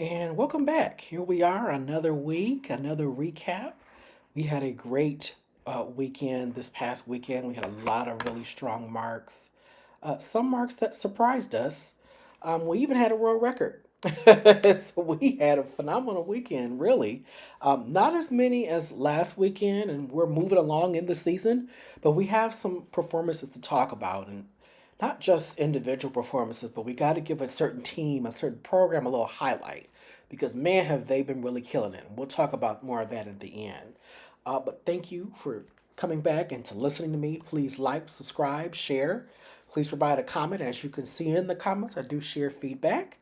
And welcome back. Here we are, another week, another recap. We had a great weekend this past weekend. We had a lot of really strong marks, some marks that surprised us. We even had a world record. So we had a phenomenal weekend, really. Not as many as last weekend, and we're moving along in the season, but we have some performances to talk about. And not just individual performances, but we got to give a certain team, a certain program a little highlight because man, have they been really killing it. We'll talk about more of that at the end. But thank you for coming back and to listening to me. Please like, subscribe, share. Please provide a comment. As you can see in the comments, I do share feedback.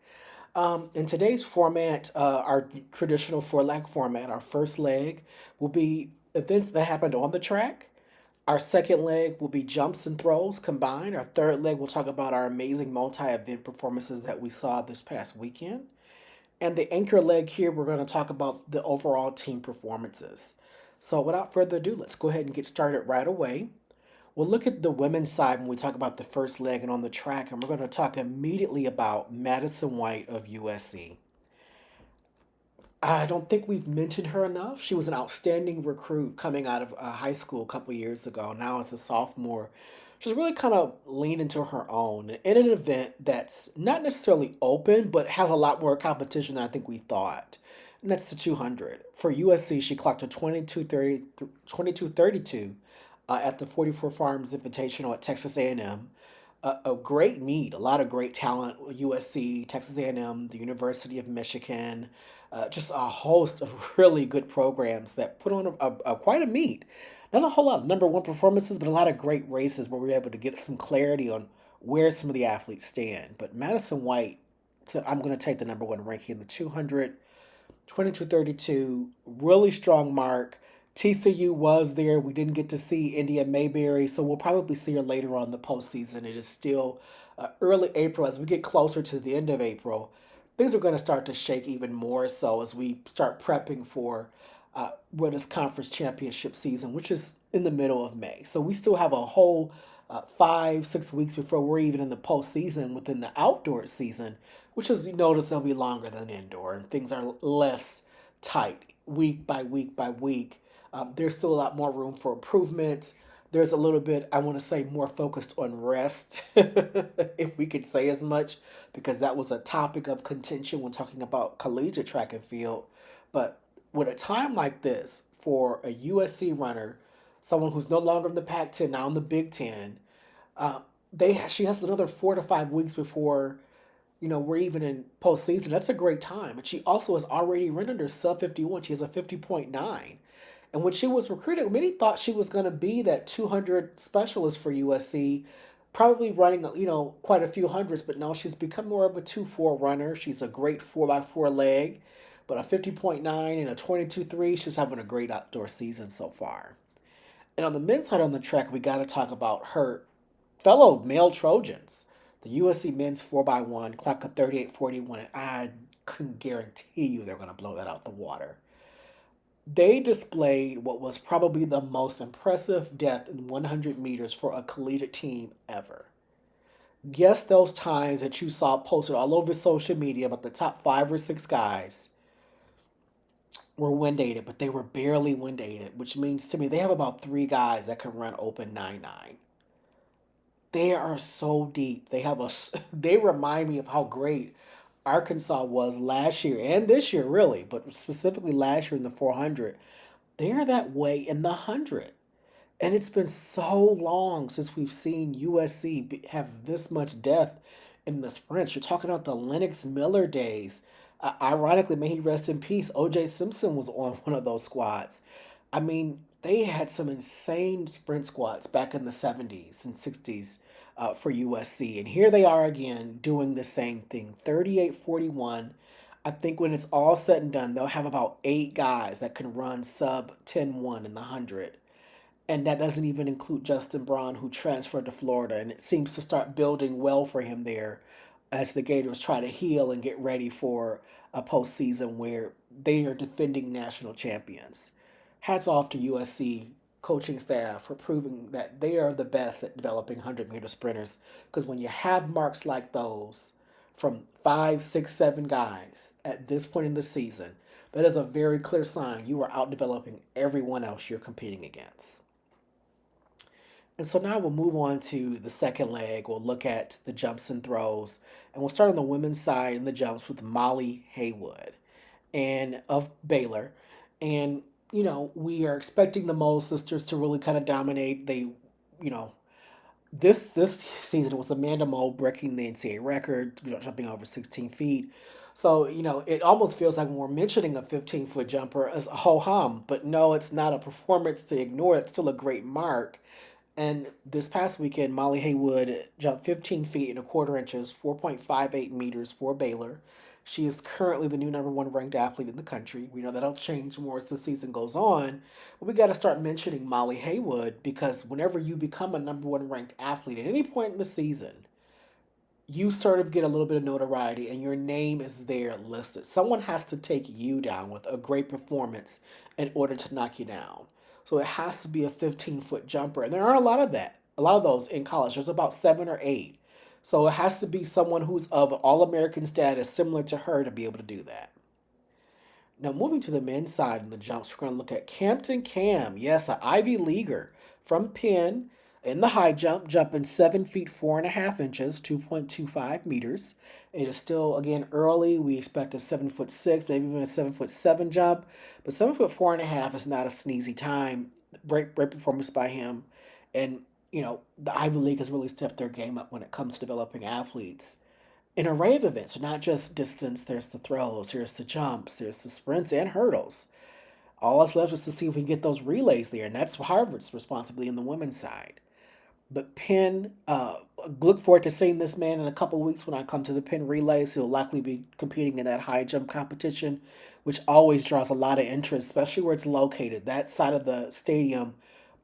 In today's format, our traditional four leg format, our first leg will be events that happened on the track. Our second leg will be jumps and throws combined. Our third leg, we'll talk about our amazing multi event performances that we saw this past weekend. And the anchor leg here, we're going to talk about the overall team performances. So without further ado, let's go ahead and get started right away. We'll look at the women's side when we talk about the first leg and on the track, and we're going to talk immediately about Madison White of USC. I don't think we've mentioned her enough. She was an outstanding recruit coming out of high school a couple years ago. Now, as a sophomore, she's really kind of leaned into her own in an event that's not necessarily open, but has a lot more competition than I think we thought. And that's the 200. For USC, she clocked a 22:32 at the 44 Farms Invitational at Texas A&M. A great meet, a lot of great talent. USC, Texas A&M, the University of Michigan, just a host of really good programs that put on quite a meet. Not a whole lot of number one performances, but a lot of great races where we were able to get some clarity on where some of the athletes stand. But Madison White, so I'm going to take the number one ranking, the 200, 22:32, really strong mark. TCU was there. We didn't get to see India Mayberry, so we'll probably see her later on in the postseason. It is still early April. As we get closer to the end of April, things are going to start to shake even more so as we start prepping for what is conference championship season, which is in the middle of May. So we still have a whole 5, 6 weeks before we're even in the postseason within the outdoor season, which is, you notice, they'll be longer than indoor and things are less tight week by week by week. There's still a lot more room for improvement. There's a little bit, I want to say, more focused on rest, if we could say as much, because that was a topic of contention when talking about collegiate track and field. But with a time like this, for a USC runner, someone who's no longer in the Pac-10, now in the Big Ten, she has another 4 to 5 weeks before we're even in postseason. That's a great time. And she also has already run under sub 51. She has a 50.9. And when she was recruited, many thought she was going to be that 200 specialist for USC, probably running, quite a few hundreds, but no, she's become more of a 2-4 runner. She's a great 4x4 leg, but a 50.9 and a 22.3, she's having a great outdoor season so far. And on the men's side on the track, we got to talk about her fellow male Trojans. The USC men's 4x1 clock a 38:41, and I couldn't guarantee you they're going to blow that out the water. They displayed what was probably the most impressive depth in 100 meters for a collegiate team ever. Yes, those times that you saw posted all over social media about the top 5 or 6 guys were wind aided, but they were barely wind aided, which means to me they have about 3 guys that can run open 9.9. They are so deep. They remind me of how great Arkansas was last year and this year, really, but specifically last year in the 400. They're that way in the 100. And it's been so long since we've seen USC have this much depth in the sprints. You're talking about the Lennox Miller days. Ironically, may he rest in peace, OJ Simpson was on one of those squads. I mean, they had some insane sprint squads back in the 70s and 60s for USC. And here they are again doing the same thing. 38:41. I think when it's all said and done, they'll have about 8 guys that can run sub 10:1 in the 100. And that doesn't even include Justin Braun, who transferred to Florida. And it seems to start building well for him there as the Gators try to heal and get ready for a postseason where they are defending national champions. Hats off to USC coaching staff for proving that they are the best at developing 100-meter sprinters. Because when you have marks like those from five, six, seven guys at this point in the season, that is a very clear sign you are out developing everyone else you're competing against. And so now we'll move on to the second leg. We'll look at the jumps and throws. And we'll start on the women's side in the jumps with Molly Haywood and of Baylor. And, we are expecting the Mole sisters to really kind of dominate. You know, this season was Amanda Mole breaking the NCAA record, jumping over 16 feet. So, it almost feels like when we're mentioning a 15-foot jumper as a ho hum, but no, it's not a performance to ignore. It's still a great mark. And this past weekend, Molly Haywood jumped 15 feet and a quarter inches, 4.58 meters for Baylor. She is currently the new number one ranked athlete in the country. We know that'll change more as the season goes on. But we got to start mentioning Molly Haywood because whenever you become a number one ranked athlete at any point in the season, you sort of get a little bit of notoriety and your name is there listed. Someone has to take you down with a great performance in order to knock you down. So it has to be a 15-foot jumper. And there aren't a lot of that. A lot of those in college. There's about seven or eight. So it has to be someone who's of All American status, similar to her, to be able to do that. Now, moving to the men's side in the jumps, we're going to look at Campton Cam. Yes, an Ivy Leaguer from Penn in the high jump, jumping 7 feet 4.5 inches, 2.25 meters. It is still, again, early. We expect a 7 foot 6, maybe even a 7 foot 7 jump. But 7 foot 4.5 is not a sneezy time. Great performance by him. And, the Ivy League has really stepped their game up when it comes to developing athletes. An array of events, so not just distance, there's the throws, there's the jumps, there's the sprints and hurdles. All that's left is to see if we can get those relays there, and that's Harvard's responsibility on the women's side. But Penn, look forward to seeing this man in a couple weeks when I come to the Penn relays. He'll likely be competing in that high jump competition, which always draws a lot of interest, especially where it's located. That side of the stadium,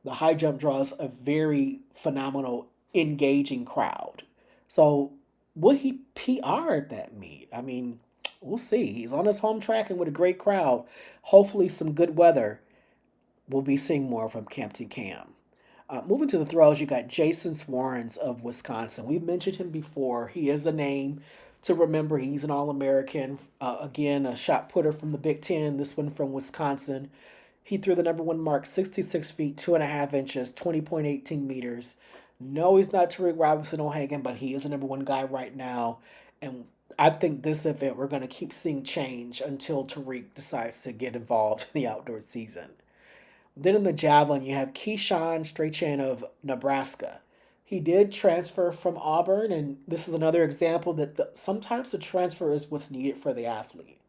the high jump draws a very phenomenal, engaging crowd. So will he PR at that meet? I mean, we'll see. He's on his home track and with a great crowd. Hopefully, some good weather. We'll be seeing more from Campton Cam. Moving to the throws, you got Jason Swarns of Wisconsin. We've mentioned him before. He is a name to remember. He's an All American. Again, a shot putter from the Big Ten, this one from Wisconsin. He threw the number one mark, 66 feet, 2.5 inches, 20.18 meters. No, he's not Tariq Robinson O'Hagan, but he is the number one guy right now. And I think this event, we're going to keep seeing change until Tariq decides to get involved in the outdoor season. Then in the javelin, you have Keyshawn Strachan of Nebraska. He did transfer from Auburn, and this is another example that sometimes the transfer is what's needed for the athlete.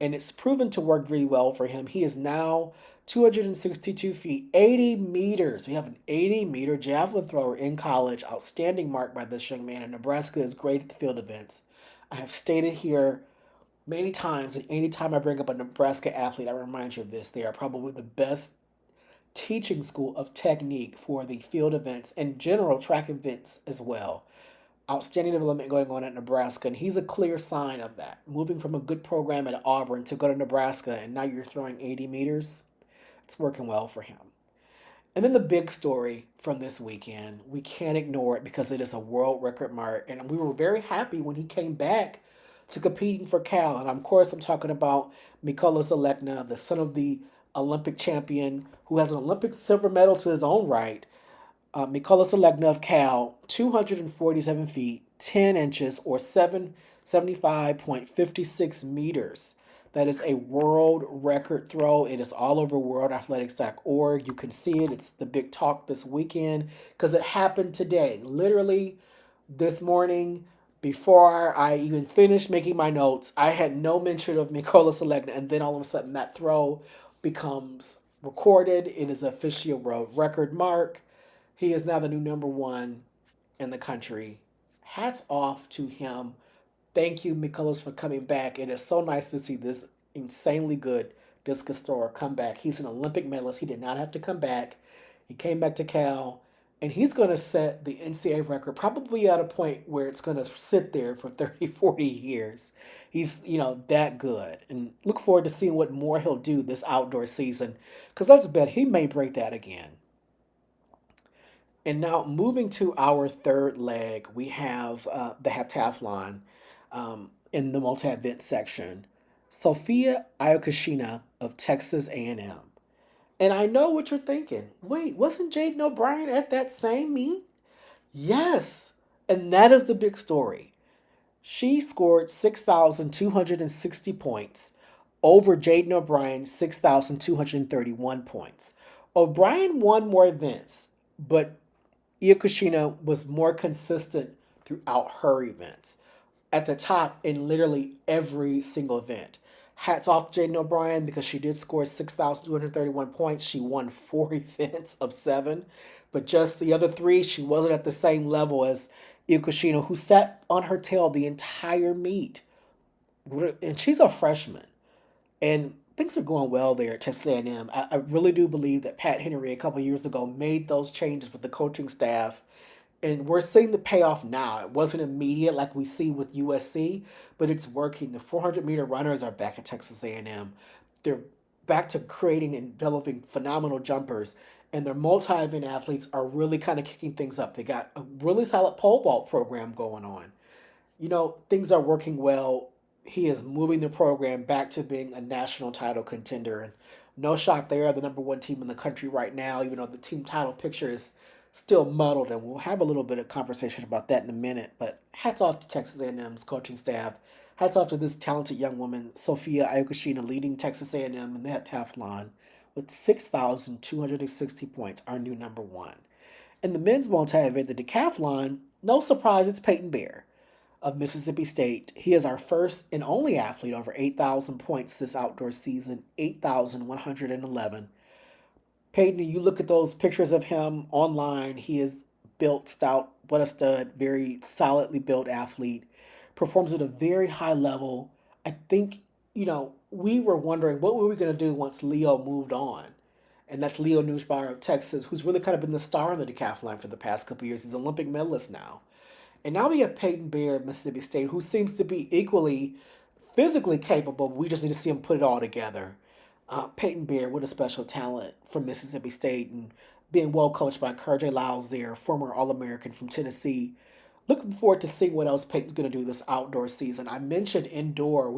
And it's proven to work very well for him. He is now 262 feet, 80 meters. We have an 80-meter javelin thrower in college. Outstanding mark by this young man. And Nebraska is great at the field events. I have stated here many times, and anytime I bring up a Nebraska athlete, I remind you of this. They are probably the best teaching school of technique for the field events and general track events as well. Outstanding development going on at Nebraska, and he's a clear sign of that. Moving from a good program at Auburn to go to Nebraska, and now you're throwing 80 meters, it's working well for him. And then the big story from this weekend, we can't ignore it because it is a world record mark, and we were very happy when he came back to competing for Cal. And of course, I'm talking about Mykolas Alekna, the son of the Olympic champion who has an Olympic silver medal to his own right. Mykolas Alekna of Cal, 247 feet, 10 inches, or 775.56 meters. That is a world record throw. It is all over worldathletics.org. You can see it. It's the big talk this weekend because it happened today. Literally this morning, before I even finished making my notes, I had no mention of Mykolas Alekna, and then all of a sudden that throw becomes recorded. It is officially a world record mark. He is now the new number one in the country. Hats off to him. Thank you, Mykolas, for coming back. It is so nice to see this insanely good discus thrower come back. He's an Olympic medalist. He did not have to come back. He came back to Cal, and he's going to set the NCAA record probably at a point where it's going to sit there for 30, 40 years. He's, that good. And look forward to seeing what more he'll do this outdoor season because let's bet he may break that again. And now moving to our third leg, we have the heptathlon. in the multi-event section, Sophia Ayokashina of Texas A&M. And I know what you're thinking. Wait, wasn't Jaden O'Brien at that same meet? Yes. And that is the big story. She scored 6,260 points over Jaden O'Brien's 6,231 points. O'Brien won more events, but Iokushina was more consistent throughout her events. At the top in literally every single event. Hats off to Jaden O'Brien because she did score 6,231 points. She won four events of seven, but just the other three, she wasn't at the same level as Ikushino, who sat on her tail the entire meet. And she's a freshman. And things are going well there at Texas A&M. I really do believe that Pat Henry a couple years ago made those changes with the coaching staff, and we're seeing the payoff now. It wasn't immediate like we see with USC, but it's working. The 400-meter runners are back at Texas A&M. They're back to creating and developing phenomenal jumpers, and their multi-event athletes are really kind of kicking things up. They got a really solid pole vault program going on. Things are working well. He is moving the program back to being a national title contender. And no shock, they are the number one team in the country right now, even though the team title picture is still muddled. And we'll have a little bit of conversation about that in a minute. But hats off to Texas A&M's coaching staff. Hats off to this talented young woman, Sophia Ayokashina, leading Texas A&M in the heptathlon with 6,260 points, our new number one. In the men's multi-event, the decathlon, no surprise, it's Peyton Bear of Mississippi State. He is our first and only athlete over 8,000 points this outdoor season, 8,111. Peyton, you look at those pictures of him online, he is built, stout, what a stud, very solidly built athlete, performs at a very high level. I think, we were wondering what were we going to do once Leo moved on. And that's Leo Nussbaumer of Texas, who's really kind of been the star in the decathlon for the past couple years. He's an Olympic medalist now. And now we have Peyton Bear of Mississippi State, who seems to be equally physically capable. But we just need to see him put it all together. Peyton Bear, what a special talent from Mississippi State, and being well coached by Kerjay Lyles there, former All-American from Tennessee. Looking forward to seeing what else Peyton's going to do this outdoor season. I mentioned indoor.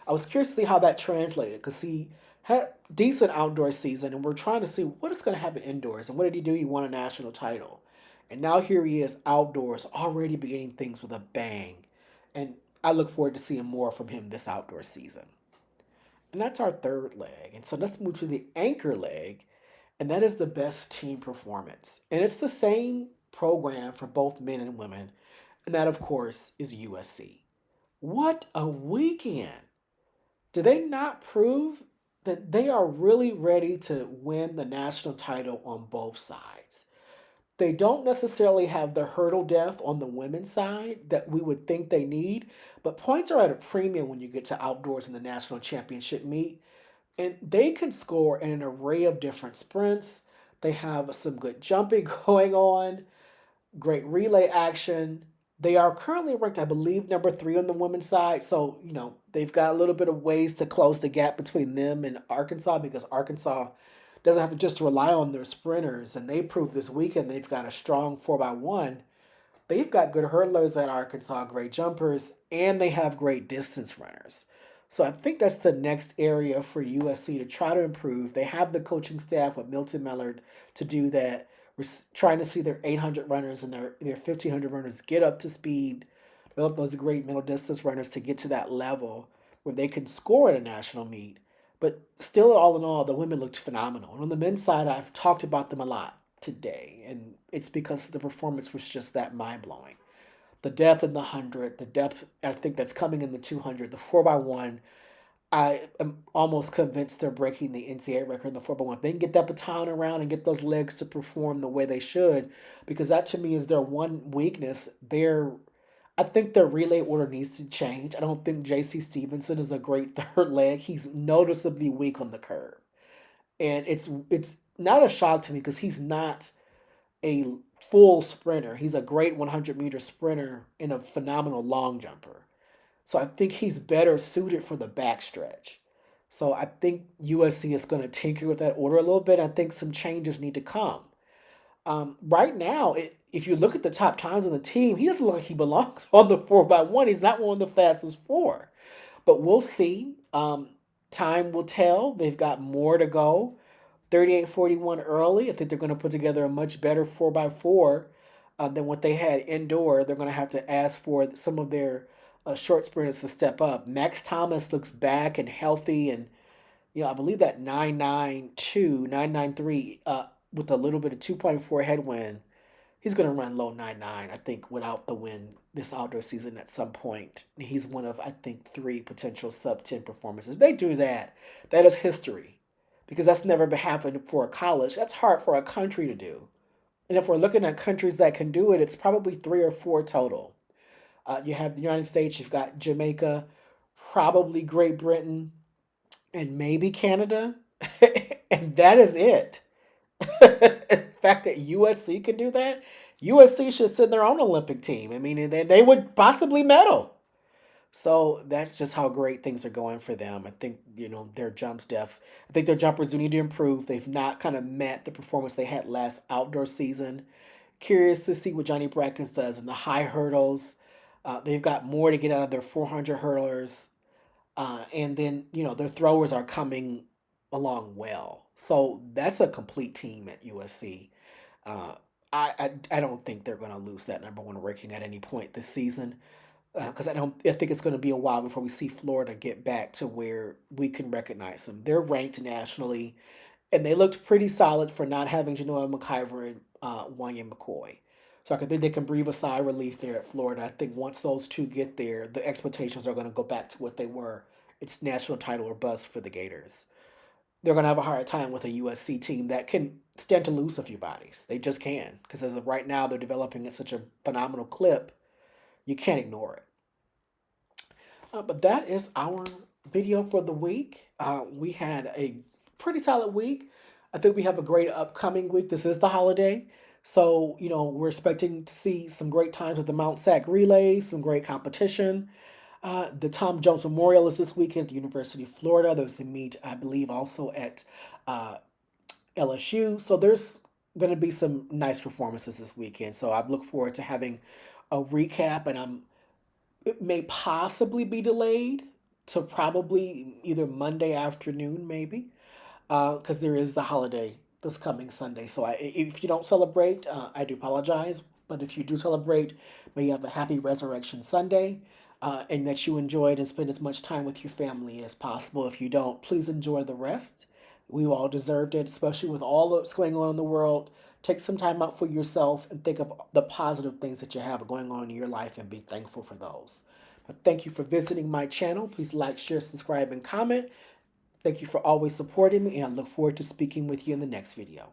I was curious to see how that translated because he had decent outdoor season, and we're trying to see what is going to happen indoors. And what did he do? He won a national title. And now here he is outdoors, already beginning things with a bang. And I look forward to seeing more from him this outdoor season. And that's our third leg. And so let's move to the anchor leg, and that is the best team performance. And it's the same program for both men and women, and that, of course, is USC. What a weekend! Do they not prove that they are really ready to win the national title on both sides? They don't necessarily have the hurdle depth on the women's side that we would think they need, but points are at a premium when you get to outdoors in the national championship meet. And they can score in an array of different sprints. They have some good jumping going on, great relay action. They are currently ranked, I believe, number three on the women's side. So, they've got a little bit of ways to close the gap between them and Arkansas because Arkansas doesn't have to just rely on their sprinters. And they proved this weekend they've got a strong 4x1. They've got good hurdlers at Arkansas, great jumpers, and they have great distance runners. So I think that's the next area for USC to try to improve. They have the coaching staff with Milton Millard to do that. We're trying to see their 800 runners and their 1,500 runners get up to speed, develop those great middle distance runners to get to that level where they can score at a national meet. But still, all in all, the women looked phenomenal. And on the men's side, I've talked about them a lot today, and it's because the performance was just that mind-blowing. The depth in the 100, the depth I think that's coming in the 200, the 4x1, I am almost convinced they're breaking the NCAA record in the 4x1. If they can get that baton around and get those legs to perform the way they should, because that to me is their one weakness. I think their relay order needs to change. I don't think J.C. Stevenson is a great third leg. He's noticeably weak on the curve. And it's not a shock to me because he's not a full sprinter. He's a great 100-meter sprinter and a phenomenal long jumper. So I think he's better suited for the backstretch. So I think USC is going to tinker with that order a little bit. I think some changes need to come. Right now, if you look at the top times on the team, he doesn't look like he belongs on the 4x1. He's not one of the fastest four, but we'll see. Time will tell. They've got more to go. 38-41 early. I think they're going to put together a much better 4x4 than what they had indoor. They're going to have to ask for some of their short sprinters to step up. Max Thomas looks back and healthy, and I believe that 992, 993 with a little bit of 2.4 headwind. He's going to run low 99, I think, without the win this outdoor season at some point. He's one of, I think, three potential sub 10 performances. They do that. That is history because that's never been happened for a college. That's hard for a country to do. And if we're looking at countries that can do it, it's probably three or four total. You have the United States, you've got Jamaica, probably Great Britain, and maybe Canada. And that is it. The fact that USC can do that, USC should send their own Olympic team. I mean, they would possibly medal. So that's just how great things are going for them. I think, their jumps def. I think their jumpers do need to improve. They've not kind of met the performance they had last outdoor season. Curious to see what Johnny Brackens does in the high hurdles. They've got more to get out of their 400 hurdlers. And then, their throwers are coming along well. So that's a complete team at USC. Uh, I don't think they're going to lose that number one ranking at any point this season because I think it's going to be a while before we see Florida get back to where we can recognize them. They're ranked nationally, and they looked pretty solid for not having Genoa McIver and Wanya McCoy. So I think they can breathe a sigh of relief there at Florida. I think once those two get there, the expectations are going to go back to what they were. It's national title or bust for the Gators. They're going to have a hard time with a USC team that can stand to lose a few bodies. They just can. Because as of right now, they're developing at such a phenomenal clip, you can't ignore it. But that is our video for the week. We had a pretty solid week. I think we have a great upcoming week. This is the holiday. So, we're expecting to see some great times with the Mount Sac relays, some great competition. The Tom Jones Memorial is this weekend at the University of Florida. There's a meet, I believe, also at LSU. So there's going to be some nice performances this weekend. So I look forward to having a recap, and it may possibly be delayed to probably either Monday afternoon, maybe, because there is the holiday this coming Sunday. So if you don't celebrate, I do apologize. But if you do celebrate, may you have a happy Resurrection Sunday. And that you enjoyed and spend as much time with your family as possible. If you don't, please enjoy the rest. We all deserved it, especially with all that's going on in the world. Take some time out for yourself and think of the positive things that you have going on in your life and be thankful for those. But thank you for visiting my channel. Please like, share, subscribe, and comment. Thank you for always supporting me, and I look forward to speaking with you in the next video.